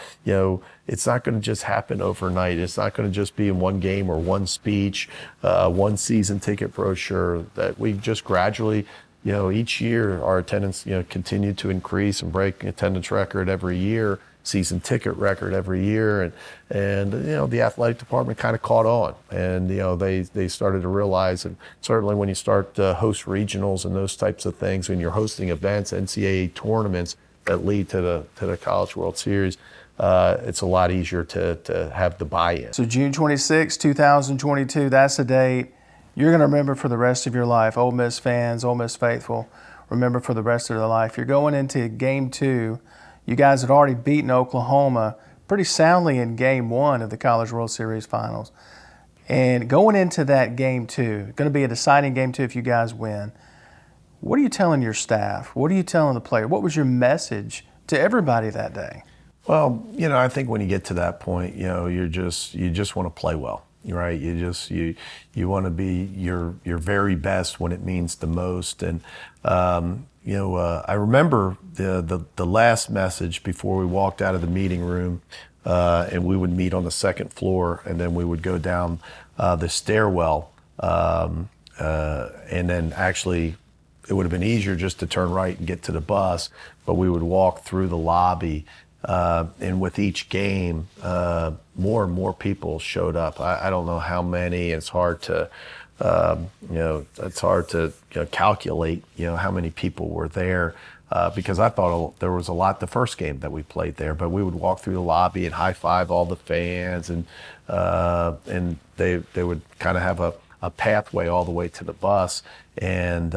it's not going to just happen overnight. It's not going to just be in one game or one speech, one season ticket brochure. That we just gradually, each year our attendance, continued to increase and break attendance record every year, season ticket record every year. And the athletic department kind of caught on, and, they started to realize, and certainly when you start to host regionals and those types of things, when you're hosting events, NCAA tournaments that lead to the College World Series, it's a lot easier to have the buy-in.
So June 26, 2022, that's a date you're going to remember for the rest of your life. Ole Miss fans, Ole Miss faithful, remember for the rest of their life. You're going into Game 2. You guys had already beaten Oklahoma pretty soundly in Game 1 of the College World Series Finals. And going into that Game 2, going to be a deciding Game 2 if you guys win. What are you telling your staff? What are you telling the player? What was your message to everybody that day?
Well, I think when you get to that point, you just want to play well, right? You want to be your very best when it means the most. And I remember the last message before we walked out of the meeting room, and we would meet on the second floor, and then we would go down the stairwell, and then actually it would have been easier just to turn right and get to the bus, but we would walk through the lobby. And with each game, more and more people showed up. I don't know how many. It's hard to, calculate, how many people were there, because I thought there was a lot the first game that we played there. But we would walk through the lobby and high five all the fans, and they would kind of have a pathway all the way to the bus. And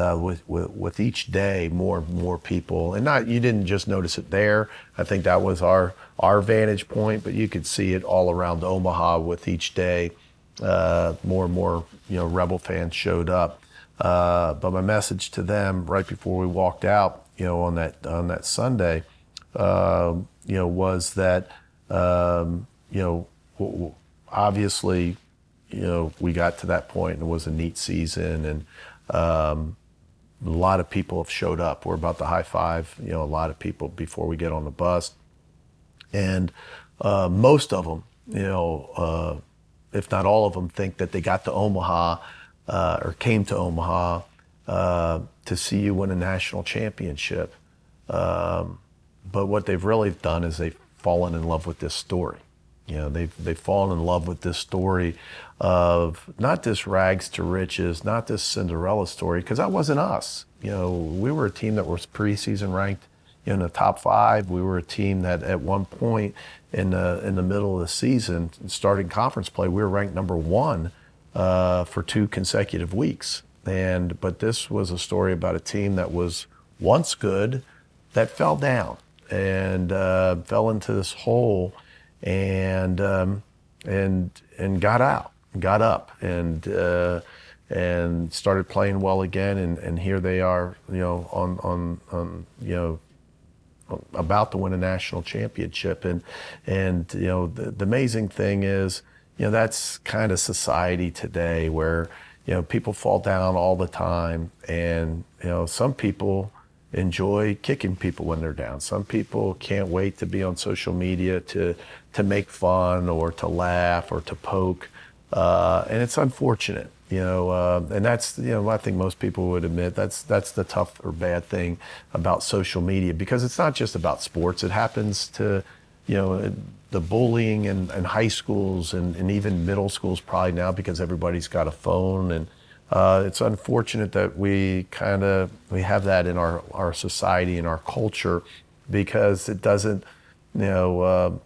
with each day, more and more people, and you didn't just notice it there. I think that was our vantage point, but you could see it all around Omaha with each day. More and more, Rebel fans showed up. But my message to them right before we walked out, on that Sunday, was that, obviously, we got to that point and it was a neat season, and a lot of people have showed up. We're about to high five, a lot of people before we get on the bus. And most of them, if not all of them, think that they got to Omaha or came to Omaha to see you win a national championship. But what they've really done is they've fallen in love with this story. They've fallen in love with this story of not this rags to riches, not this Cinderella story, because that wasn't us. We were a team that was preseason ranked in the top 5. We were a team that at one point in the middle of the season, starting conference play, we were ranked number 1 for 2 consecutive weeks. But this was a story about a team that was once good that fell down and fell into this hole and got up and started playing well again, and here they are, on about to win a national championship. And the amazing thing is, that's kind of society today where, people fall down all the time. And, some people enjoy kicking people when they're down. Some people can't wait to be on social media to make fun or to laugh or to poke. And it's unfortunate, and that's, I think most people would admit that's the tough or bad thing about social media, because it's not just about sports. It happens to, the bullying in high schools and even middle schools probably now, because everybody's got a phone. And it's unfortunate that we have that in our society and our culture, because it doesn't,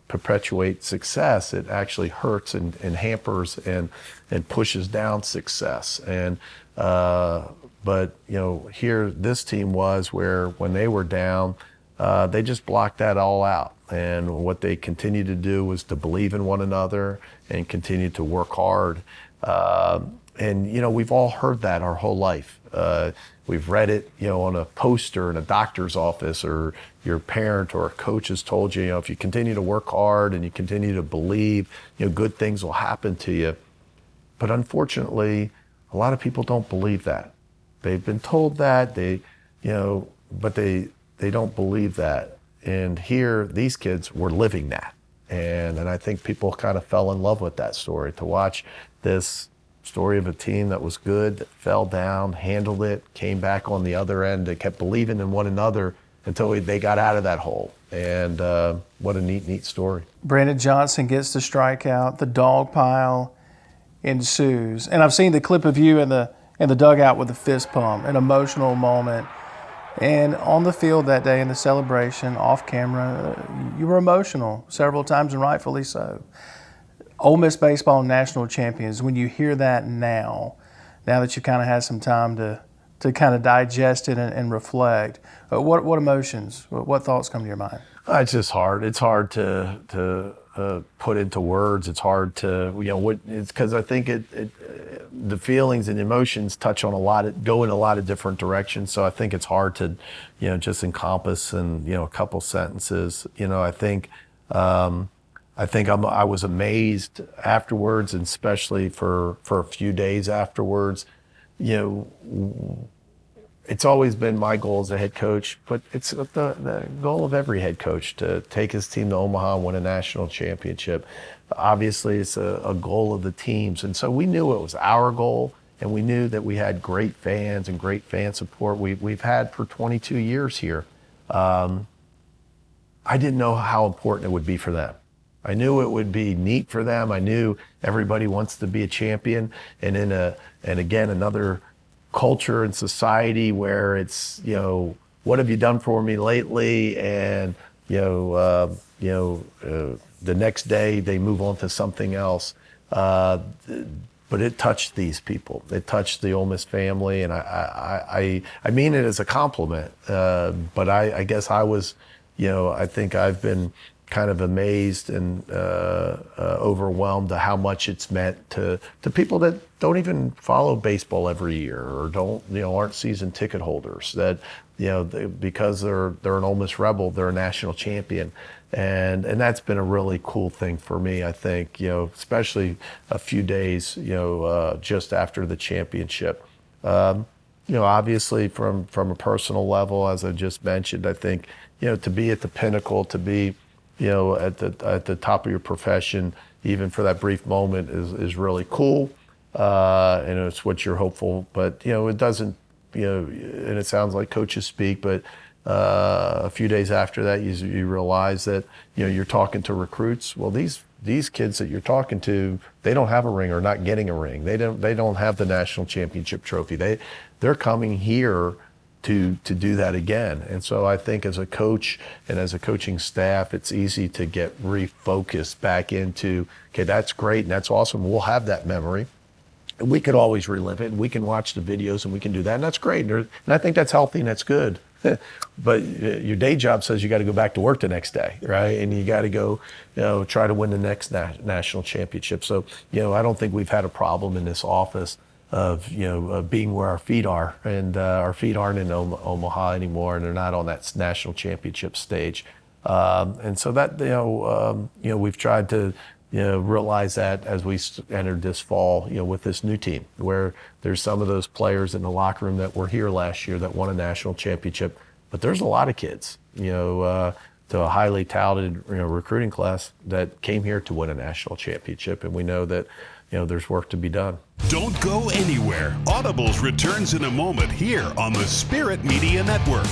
perpetuate success. It actually hurts and hampers and pushes down success. And but here this team was where when they were down, they just blocked that all out. And what they continued to do was to believe in one another and continue to work hard. And we've all heard that our whole life. We've read it, on a poster in a doctor's office, or your parent or a coach has told you, if you continue to work hard and you continue to believe, good things will happen to you. But unfortunately, a lot of people don't believe that. They've been told that, but they don't believe that. And here, these kids were living that. And I think people kind of fell in love with that story, to watch this story of a team that was good, that fell down, handled it, came back on the other end, and kept believing in one another until they got out of that hole. And what a neat story.
Brandon Johnson gets the strikeout. The dog pile ensues. And I've seen the clip of you in the dugout with the fist pump, an emotional moment. And on the field that day in the celebration, off camera, you were emotional several times, and rightfully so. Ole Miss baseball national champions, when you hear that now that you kind of had some time to kind of digest it and reflect, what emotions, what thoughts come to your mind?
It's just hard. It's hard to put into words. It's hard to, it's because I think the feelings and emotions touch on go in a lot of different directions. So I think it's hard to, just encompass in, a couple sentences. I think I was amazed afterwards, and especially for a few days afterwards. It's always been my goal as a head coach, but it's the goal of every head coach to take his team to Omaha and win a national championship. Obviously, it's a goal of the teams. And so we knew it was our goal, and we knew that we had great fans and great fan support we've had for 22 years here. I didn't know how important it would be for them. I knew it would be neat for them. I knew everybody wants to be a champion. And again, another culture and society where it's, what have you done for me lately? And, the next day they move on to something else. But it touched these people. It touched the Ole Miss family. And I mean it as a compliment. But I guess I was, I think I've been kind of amazed and overwhelmed at how much it's meant to people that don't even follow baseball every year, or aren't season ticket holders, that because they're an Ole Miss Rebel, they're a national champion. And that's been a really cool thing for me, I think, especially a few days just after the championship. Obviously from a personal level, as I just mentioned, I think to be at the pinnacle, to be at the top of your profession, even for that brief moment, is really cool. And it's what you're hopeful, but it doesn't, and it sounds like coaches speak, but a few days after that, you realize that, you're talking to recruits. Well, these kids that you're talking to, they don't have a ring or not getting a ring. They don't have the national championship trophy. They're coming here to do that again. And so I think as a coach and as a coaching staff, it's easy to get refocused back into, okay, that's great and that's awesome. We'll have that memory. And we could always relive it, and we can watch the videos and we can do that, and that's great. And I think that's healthy and that's good. But your day job says you got to go back to work the next day, right? And you got to go, try to win the next national championship. So, I don't think we've had a problem in this office being where our feet are, and our feet aren't in Omaha anymore, and they're not on that national championship stage. And so that we've tried to realize that as we entered this fall, with this new team, where there's some of those players in the locker room that were here last year that won a national championship, but there's a lot of kids, to a highly talented recruiting class that came here to win a national championship, and we know that there's work to be done.
Don't go anywhere. Audibles returns in a moment here on the Spirit Media Network.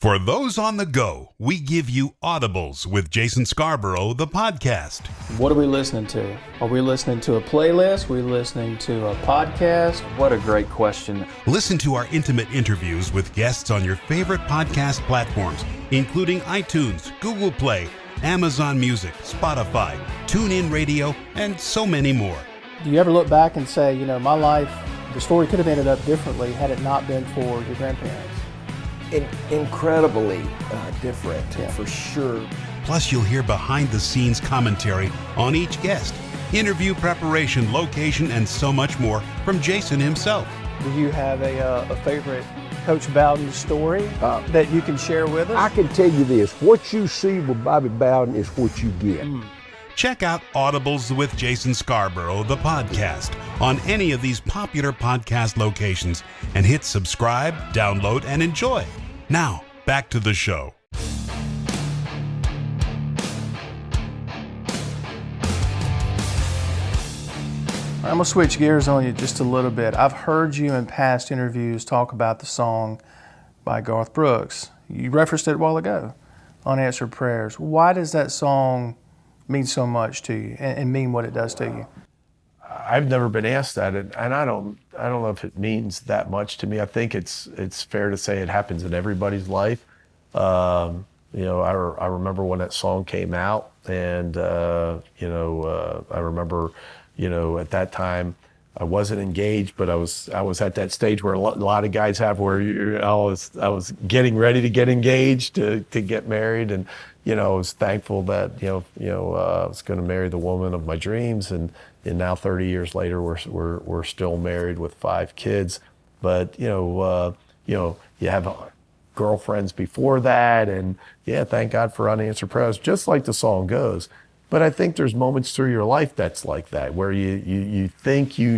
For those on the go, we give you Audibles with Jason Scarborough, the podcast.
What are we listening to? Are we listening to a playlist? Are we listening to a podcast?
What a great question.
Listen to our intimate interviews with guests on your favorite podcast platforms, including iTunes, Google Play, Amazon Music, Spotify, TuneIn Radio, and so many more.
Do you ever look back and say, my life, the story could have ended up differently had it not been for your grandparents?
Incredibly different, for sure.
Plus, you'll hear behind-the-scenes commentary on each guest, interview preparation, location, and so much more from Jason himself.
Do you have a favorite Coach Bowden story that you can share with us?
I can tell you this, what you see with Bobby Bowden is what you get.
Check out Audibles with Jason Scarborough, the podcast, on any of these popular podcast locations, and hit subscribe, download, and enjoy. Now, back to the show.
I'm going to switch gears on you just a little bit. I've heard you in past interviews talk about the song by Garth Brooks. You referenced it a while ago, Unanswered Prayers. Why does that song mean so much to you and mean what it does to you?
I've never been asked that, and I don't know if it means that much to me. I think it's fair to say it happens in everybody's life. I remember when that song came out, and I remember, at that time I wasn't engaged, but I was at that stage where a lot of guys have, where I was getting ready to get engaged, to get married, and I was thankful that I was going to marry the woman of my dreams, and now 30 years later we're still married with 5 kids. But you have girlfriends before that, and thank God for unanswered prayers, just like the song goes. But I think there's moments through your life that's like that, where you think you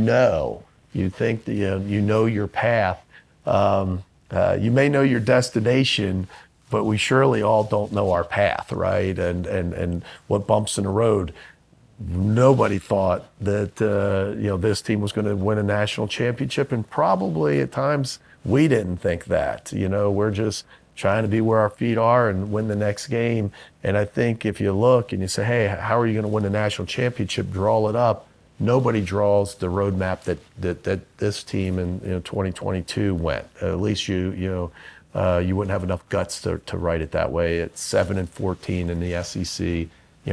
think that you know your path. You may know your destination, but we surely all don't know our path, right? And what bumps in the road. Nobody thought that this team was going to win a national championship, and probably at times we didn't think that. We're just trying to be where our feet are and win the next game. And I think if you look and you say, hey, how are you going to win a national championship? Draw it up. Nobody draws the roadmap that this team in 2022 went. At least you wouldn't have enough guts to write it that way. It's 7-14 in the SEC,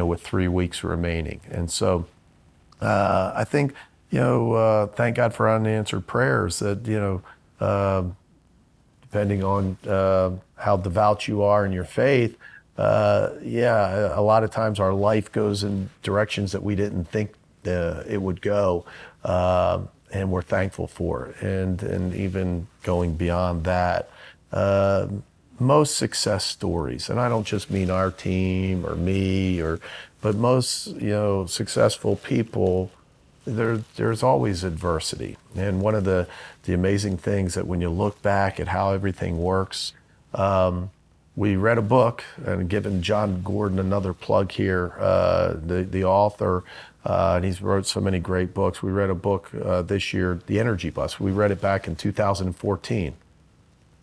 with 3 weeks remaining. And so I think, thank God for unanswered prayers, that, depending on how devout you are in your faith, a lot of times our life goes in directions that we didn't think it would go, and we're thankful for it. And even going beyond that, most success stories, and I don't just mean our team or me, but most successful people, there's always adversity. And one of the amazing things that when you look back at how everything works, we read a book, and giving John Gordon another plug here, the author, and he's wrote so many great books. We read a book this year, The Energy Bus. We read it back in 2014,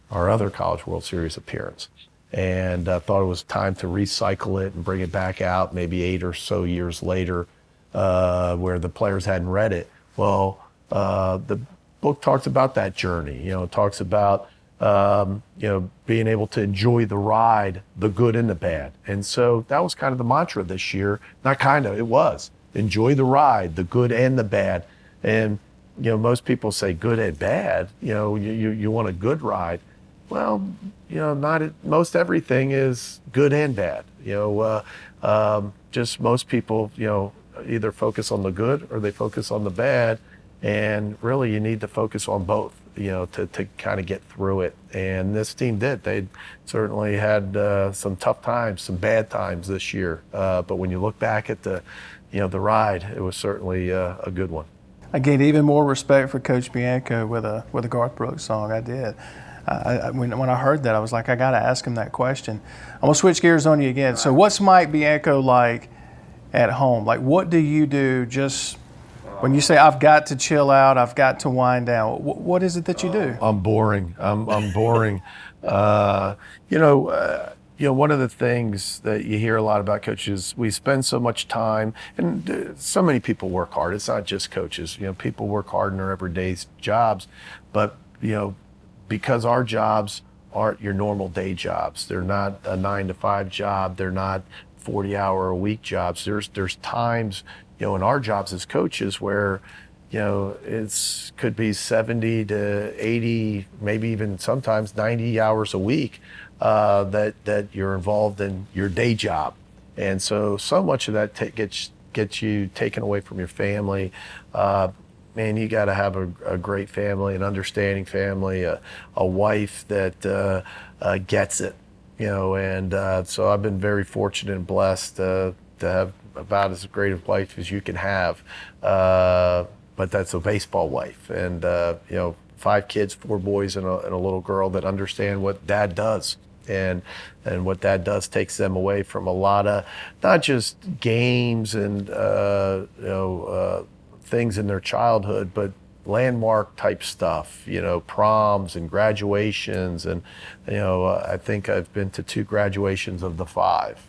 our other College World Series appearance. And I thought it was time to recycle it and bring it back out maybe 8 or so years later, where the players hadn't read it. Well, the book talks about that journey. It talks about being able to enjoy the ride, the good and the bad. And so that was kind of the mantra this year. Not kind of, it was. Enjoy the ride, the good and the bad. And most people say good and bad. You want a good ride. Well, most everything is good and bad. Just most people, either focus on the good or they focus on the bad. And really, you need to focus on both, to kind of get through it. And this team did. They certainly had some tough times, some bad times this year. But when you look back at the ride, it was certainly a good one.
I gained even more respect for Coach Bianco with a Garth Brooks song. I did. When I heard that, I was like, I got to ask him that question. I'm going to switch gears on you again. So what's Mike Bianco like at home? Like, what do you do just when you say, I've got to chill out, I've got to wind down? What is it that you do?
I'm boring. I'm boring. One of the things that you hear a lot about coaches, we spend so much time, and so many people work hard. It's not just coaches. People work hard in their everyday jobs, but because our jobs aren't your normal day jobs. They're not a 9-to-5 job. They're not 40-hour-a-week jobs. There's times, in our jobs as coaches where, it's could be 70 to 80, maybe even sometimes 90 hours a week that you're involved in your day job. And so much of that gets you taken away from your family. Man, you got to have a great family, an understanding family, a wife that gets it, and so I've been very fortunate and blessed to have about as great a wife as you can have, but that's a baseball wife, and 5 kids, 4 boys and a little girl that understand what dad does. And what that does takes them away from a lot of not just games and things in their childhood, but landmark type stuff, proms and graduations. And I think I've been to 2 graduations of the 5.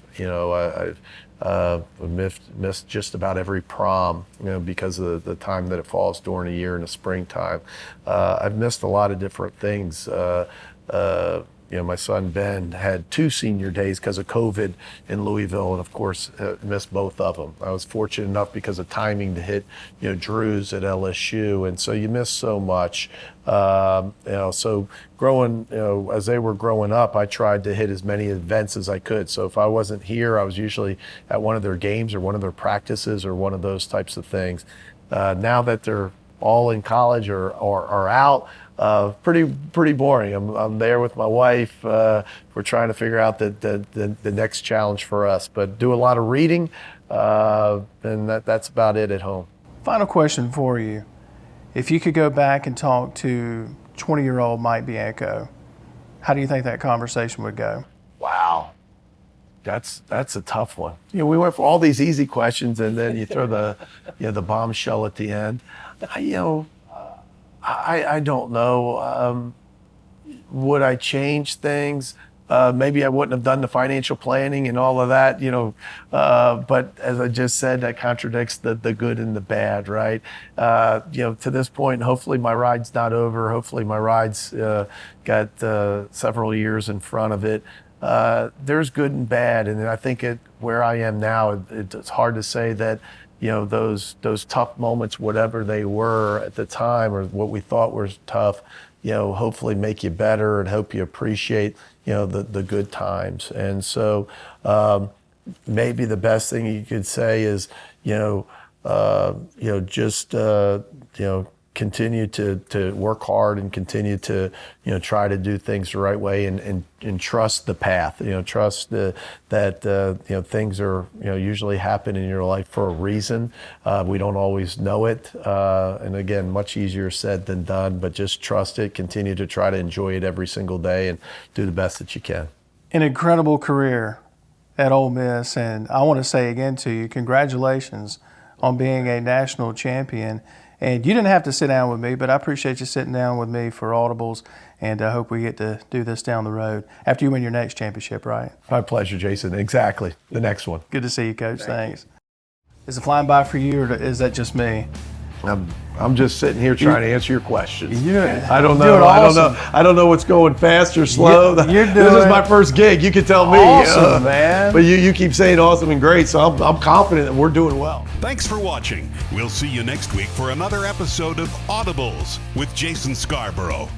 I've missed just about every prom, because of the time that it falls during the year in the springtime. I've missed a lot of different things. My son Ben had 2 senior days because of COVID in Louisville, and of course missed both of them. I was fortunate enough because of timing to hit, Drew's at LSU, and so you miss so much. So growing, as they were growing up, I tried to hit as many events as I could. So if I wasn't here, I was usually at one of their games or one of their practices or one of those types of things. Now that they're all in college or out, pretty boring. I'm there with my wife. We're trying to figure out the next challenge for us, but do a lot of reading, and that's about it at home.
Final question for you. If you could go back and talk to 20-year-old Mike Bianco, how do you think that conversation would go?
Wow. That's a tough one. We went for all these easy questions, and then you throw the bombshell at the end. I don't know. Would I change things? Maybe I wouldn't have done the financial planning and all of that, but as I just said, that contradicts the good and the bad, right? To this point, hopefully my ride's not over. Hopefully my ride's got several years in front of it. There's good and bad, and I think where I am now, it's hard to say that those tough moments, whatever they were at the time or what we thought was tough, hopefully make you better and help you appreciate, the good times. And so maybe the best thing you could say is, continue to work hard and continue to, try to do things the right way and trust the path, trust that things are, usually happen in your life for a reason. We don't always know it. And again, much easier said than done, but just trust it, continue to try to enjoy it every single day and do the best that you can.
An incredible career at Ole Miss, and I want to say again to you, congratulations on being a national champion. And you didn't have to sit down with me, but I appreciate you sitting down with me for Audibles, and I hope we get to do this down the road after you win your next championship, right?
My pleasure, Jason. Exactly. The next one.
Good to see you, Coach. Thanks. Is it flying by for you, or is that just me?
I'm just sitting here trying to answer your questions.
Yeah,
I don't know.
Awesome.
I don't know what's going fast or slow.
You're doing
this is my first gig. You can tell me.
Awesome, man.
But you keep saying awesome and great, so I'm confident that we're doing well.
Thanks for watching. We'll see you next week for another episode of Audibles with Jason Scarborough.